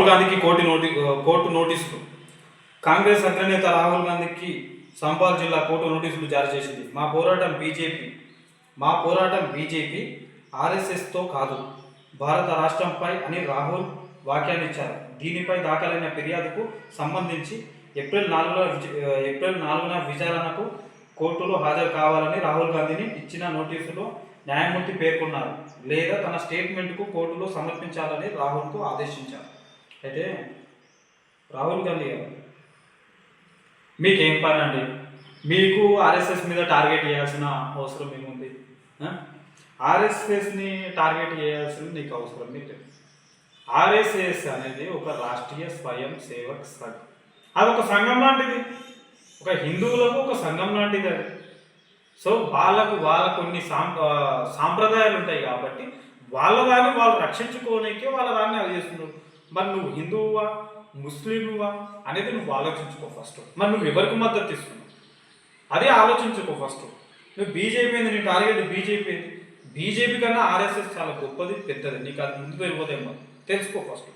గాంధీకి కోర్టు నోటీసులు. కాంగ్రెస్ అగ్రనేత రాహుల్ గాంధీకి సంబాల్ జిల్లా కోర్టు నోటీసులు జారీ చేసింది. మా పోరాటం బీజేపీ ఆర్ఎస్ఎస్తో కాదు, భారత రాష్ట్రంపై అని రాహుల్ వ్యాఖ్యానించారు. దీనిపై దాఖలైన ఫిర్యాదుకు సంబంధించి ఏప్రిల్ 4న విచారణకు కోర్టులో హాజరు కావాలని రాహుల్ గాంధీని ఇచ్చిన నోటీసులో న్యాయమూర్తి పేర్కొన్నారు. లేదా తన స్టేట్మెంట్కు కోర్టులో సమర్పించాలని రాహుల్కు ఆదేశించారు. అయితే రాహుల్ గాంధీ గారు, మీకేం పని అండి? మీకు ఆర్ఎస్ఎస్ మీద టార్గెట్ చేయాల్సిన అవసరం ఏముంది? ఆర్ఎస్ఎస్ని టార్గెట్ చేయాల్సింది నీకు అవసరం మీకు. ఆర్ఎస్ఎస్ అనేది ఒక రాష్ట్రీయ స్వయం సేవక్ సంఘ్. అది ఒక సంఘం లాంటిది, ఒక హిందువులకు ఒక సంఘం లాంటిది అది. సో వాళ్ళ కొన్ని సాంప్రదాయాలు ఉంటాయి కాబట్టి వాళ్ళ దాన్ని వాళ్ళు రక్షించుకోనికే వాళ్ళ దాన్ని అది చేస్తున్నారు. మరి నువ్వు హిందువువా ముస్లింవా అనేది నువ్వు ఆలోచించుకో ఫస్ట్. మరి నువ్వు ఎవరికి మద్దతు ఇస్తున్నావు అదే ఆలోచించుకో ఫస్ట్. నువ్వు బీజేపీ ఏంది, నీ టార్గెట్ బీజేపీ ఏంది? బీజేపీ కన్నా ఆర్ఎస్ఎస్ చాలా గొప్పది, పెద్దది. నీకు అది ముందు వెళ్ళిపోతే తెలుసుకో ఫస్ట్.